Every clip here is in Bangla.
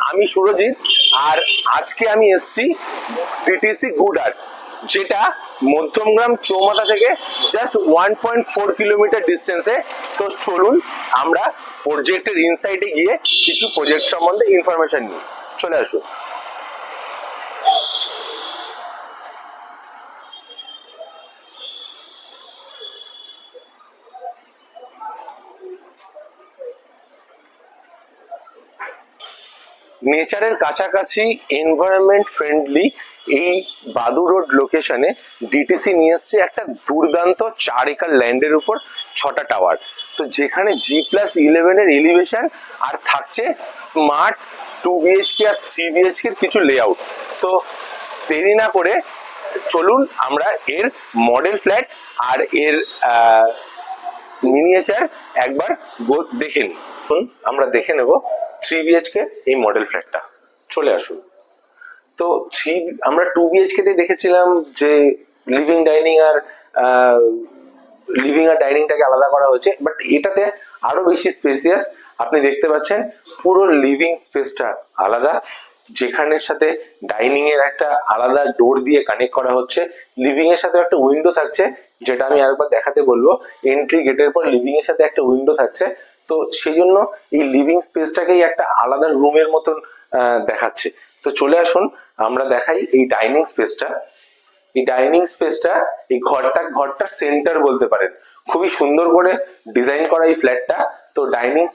আমি সুরজিৎ, আর আজকে আমি এসেছি ডিটিসি গুড আর্ট, যেটা মধ্যমগ্রাম চৌমাথা থেকে জাস্ট 1.4 কিলোমিটার ডিস্টেন্সে। তো চলুন আমরা প্রজেক্টের ইনসাইডে গিয়ে কিছু প্রজেক্ট সম্বন্ধে ইনফরমেশন নিই। চলে আসুন। নেচারের কাছাকাছি, এনভায়রনমেন্ট ফ্রেন্ডলি এই বাদু রোড লোকেশনে ডিটিসি নিয়ে এসছে একটা দুর্দান্ত 4 একর ল্যান্ডের উপর 6টা টাওয়ার। তো যেখানে G+11 এর এলিভেশন, আর থাকছে স্মার্ট 2 BHK আর 3 BHK এর কিছু লেআউট। তো দেরি না করে চলুন আমরা এর মডেল ফ্ল্যাট আর এর মিনিয়েচার একবার দেখে নিই। আমরা দেখে নেব 3 BHK এই মডেল ফ্ল্যাটটা। চলে আসুন। তো আমরা 2 BHK তে দেখেছিলাম যে লিভিং আর ডাইনিংটাকে আলাদা করা হয়েছে, বাট এটাতে আরো বেশি স্পেসিয়াস। আপনি দেখতে পাচ্ছেন পুরো লিভিং স্পেসটা আলাদা, যেখানের সাথে ডাইনিং এর একটা আলাদা ডোর দিয়ে কানেক্ট করা হচ্ছে। লিভিং এর সাথে একটা উইন্ডো থাকছে, যেটা আমি আরেকবার দেখাতে বলবো। এন্ট্রি গেটের পর লিভিং এর সাথে একটা উইন্ডো থাকছে। তো সেই জন্য এই লিভিং স্পেসটাকেই একটা আলাদা রুমের মতন দেখাচ্ছে। তো চলে আসুন আমরা দেখাই এই ডাইনিং স্পেসটা। এই ডাইনিং স্পেসটা এই ঘরটার সেন্টার বলতে পারেন। খুবই সুন্দর করে ডিজাইন করা এই ফ্ল্যাটটা। তো ডাইনিং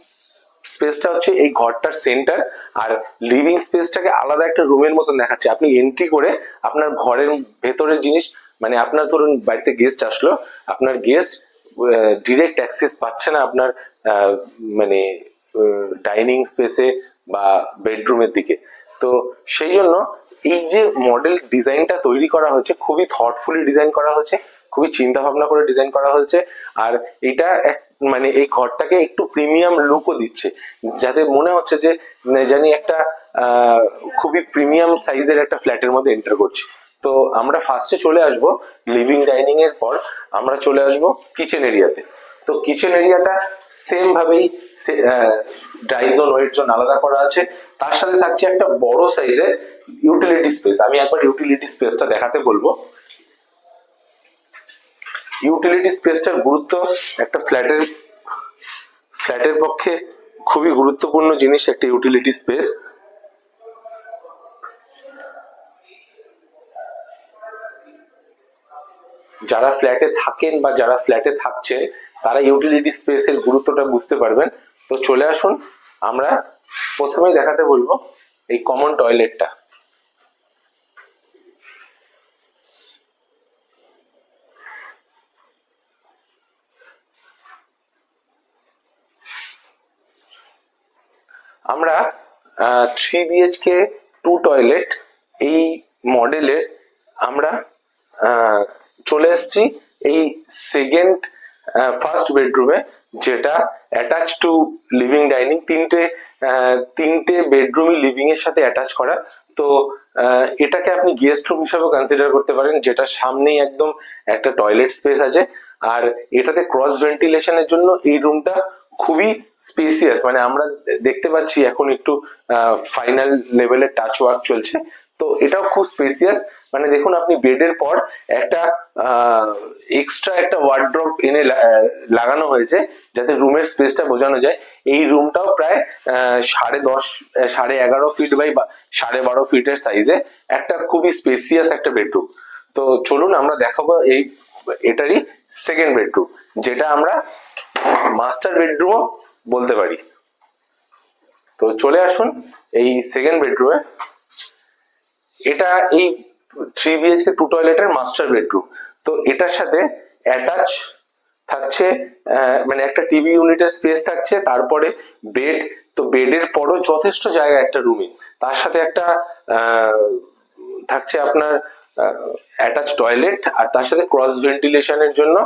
স্পেসটা হচ্ছে এই ঘরটার সেন্টার, আর লিভিং স্পেসটাকে আলাদা একটা রুমের মতন দেখাচ্ছে। আপনি এন্ট্রি করে আপনার ঘরের ভেতরের জিনিস, মানে আপনার ধরুন বাড়িতে গেস্ট আসলো, আপনার গেস্ট ডিরেক্ট অ্যাক্সেস পাচ্ছে না আপনার মানে ডাইনিং স্পেসে বা বেডরুমের দিকে। তো সেই জন্য এই যে মডেল ডিজাইনটা তৈরি করা হয়েছে, খুবই থটফুলি ডিজাইন করা হয়েছে, খুবই চিন্তা ভাবনা করে ডিজাইন করা হয়েছে। আর এটা মানে এই ঘরটাকে একটু প্রিমিয়াম লুকও দিচ্ছে, যাতে মনে হচ্ছে যে জানি একটা খুবই প্রিমিয়াম সাইজের একটা ফ্ল্যাটের মধ্যে এন্টার করছি। তো আমরা ফার্স্টে চলে আসব লিভিং ডাইনিং এর পর আমরা চলে আসব কিচেন এরিয়াতে। তো কিচেন এরিয়াটা সেম ভাবেই ড্রাই জোন, ওয়েট জোন আলাদা করা আছে। তার সাথে থাকছে একটা বড় সাইজের ইউটিলিটি স্পেস। আমি একবার ইউটিলিটি স্পেসটা দেখাতে বলবো। ইউটিলিটি স্পেসটার গুরুত্ব একটা ফ্ল্যাটের পক্ষে খুবই গুরুত্বপূর্ণ জিনিস, একটা ইউটিলিটি স্পেস। যারা ফ্ল্যাটে থাকেন বা যারা ফ্ল্যাটে থাকছেন, তারা ইউটিলিটি স্পেসের গুরুত্বটা বুঝতে পারবেন। তো চলে আসুন, আমরা প্রথমেই দেখাতে বলবো এই কমন টয়লেটটা। আমরা 3 BHK 2 টয়লেট এই মডেলের আমরা চলে এসেছি এই ফার্স্ট বেডরুমে, যেটা অ্যাটাচ টু লিভিং ডাইনিং। তিনটে বেডরুমই লিভিং এর সাথে অ্যাটাচ করা। তো এটাকে আপনি গেস্ট রুম হিসাবে কনসিডার করতে পারেন, যেটা সামনেই একদম একটা টয়লেট স্পেস আছে। আর এটাতে ক্রস ভেন্টিলেশনের জন্য এই রুমটা খুবই স্পেসিয়াস। মানে আমরা দেখতে পাচ্ছি এখন একটু ফাইনাল লেভেলের টাচ ওয়ার্ক চলছে। তো এটাও খুব স্পেসিয়াস। মানে দেখুন, আপনি বেডের পর একটা এক্সট্রা একটা ওয়ার্ড্রপ এনে লাগানো হয়েছে, যাতে রুমের স্পেসটা বোঝানো যায়। এই রুমটাও প্রায় 11.5 ফিট বাই 12.5 ফিটের সাইজে একটা খুবই স্পেসিয়াস একটা বেডরুম। তো চলুন আমরা দেখাবো এটারই সেকেন্ড বেডরুম, যেটা আমরা মাস্টার বেডরুমও বলতে পারি। তো চলে আসুন এই সেকেন্ড বেডরুমে। এটা এই 3 BHK 2 টয়লেটের মাস্টার বেডরুম। তো এটার সাথে অ্যাটাচ থাকছে মানে একটা টিভি ইউনিটের স্পেস থাকছে, তারপরে বেড। তো বেডের পরও যথেষ্ট জায়গা একটা রুমে। তার সাথে একটা থাকছে আপনার অ্যাটাচ টয়লেট, আর তার সাথে ক্রস ভেন্টিলেশনের জন্য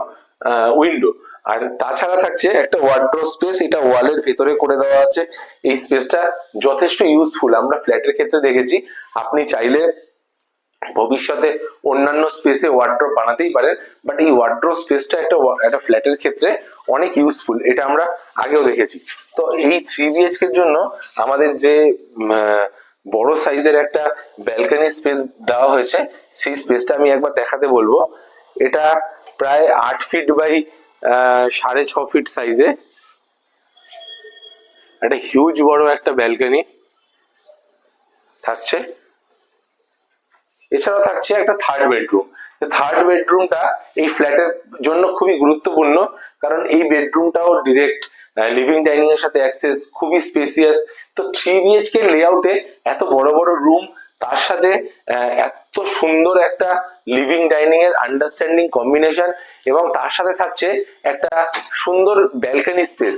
উইন্ডো। আর তাছাড়া থাকছে একটা ওয়ার্ড্রোব স্পেস, এটা ওয়ালের ভেতরে করে দেওয়া আছে। এই স্পেসটা যথেষ্ট ইউজফুল, আমরা ফ্ল্যাটের ক্ষেত্রে দেখেছি। আপনি চাইলে ভবিষ্যতে অন্যান্য স্পেসে ওয়ার্ড্রোব বানাতেই পারেন, বাট এই ওয়ার্ড্রোব স্পেসটা একটা ফ্ল্যাটের ক্ষেত্রে অনেক ইউজফুল, এটা আমরা আগেও দেখেছি। তো এই 3 BHK এর জন্য আমাদের যে বড় সাইজের একটা ব্যালকনি স্পেস দেওয়া হয়েছে, সেই স্পেসটা আমি একবার দেখাতে বলবো। এটা প্রায় 8 ফিট বাই 6.5 ফিট সাইজে একটা হিউজ বড় একটা ব্যালকনি থাকছে। এছাড়াও থাকছে একটা থার্ড বেডরুম। থার্ড বেডরুমটা এই ফ্ল্যাটের জন্য খুবই গুরুত্বপূর্ণ, কারণ এই বেডরুমটাও ডিরেক্ট লিভিং ডাইনিং এর সাথে অ্যাক্সেস, খুবই স্পেসিয়াস। তো 3 BHK লেআউটে এত বড় বড় রুম, তার সাথে এত সুন্দর একটা লিভিং ডাইনিং এর আন্ডারস্ট্যান্ডিং কম্বিনেশন, এবং তার সাথে থাকছে একটা সুন্দর ব্যালকনি স্পেস।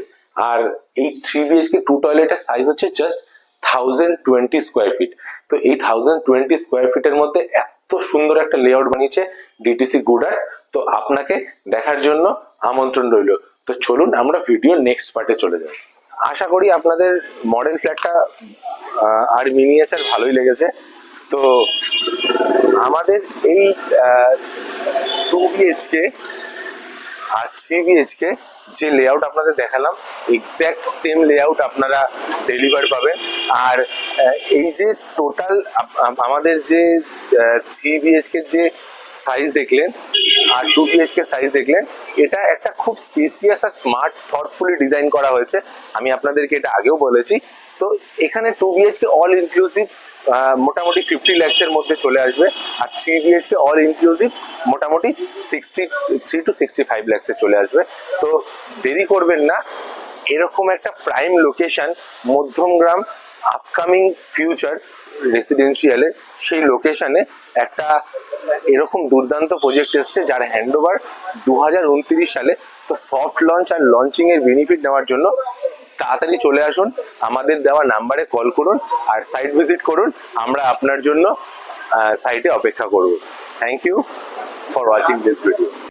আর এই 3 BHK 2 টয়লেটের সাইজ হচ্ছে জাস্ট 1020 স্কোয়ার ফিট। তো এই 1020 স্কোয়ার ফিটের মধ্যে এত সুন্দর একটা লেআউট বানিয়েছে ডিটিসি গুডার। তো আপনাকে দেখার জন্য আমন্ত্রণ রইল। তো চলুন আমরা ভিডিও নেক্সট পার্টে চলে যাই। আশা করি আপনাদের মডেল ফ্ল্যাটটা আর মিনিয়েচার ভালোই লেগেছে। তো আমাদের এই 2 BHK আর 3 BHK যে লেআউট আপনাদের দেখালাম, এক্স্যাক্ট সেম লেআউট আপনারা ডেলিভার পাবেন। আর এই যে টোটাল আমাদের যে 3 BHK যে সাইজ দেখলেন আর 2 BHK সাইজ দেখলেন, এটা একটা খুব স্পেসিয়াস আর স্মার্ট থটফুলি ডিজাইন করা হয়েছে। আমি আপনাদেরকে এটা আগেও বলেছি। তো এখানে 2 BHK অল ইনক্লুসিভ মোটামুটি 50 lakhs-এর মধ্যে চলে আসবে, আর 3 BHK অল ইনক্লুসিভ মোটামুটি 63 to 65 lakhs-এ চলে আসবে। তো দেরি করবেন না, এরকম একটা prime location, Madhyamgram, upcoming future রেসিডেন্সিয়ালের সেই লোকেশনে একটা এরকম দুর্দান্ত প্রজেক্ট এসছে, যার হ্যান্ডওভার 2029 সালে। তো সফট লঞ্চ আর লঞ্চিং এর বেনিফিট নেওয়ার জন্য তাড়াতাড়ি চলে আসুন, আমাদের দেওয়া নাম্বারে কল করুন আর সাইট ভিজিট করুন। আমরা আপনার জন্য সাইটে অপেক্ষা করব। Thank you for watching this video.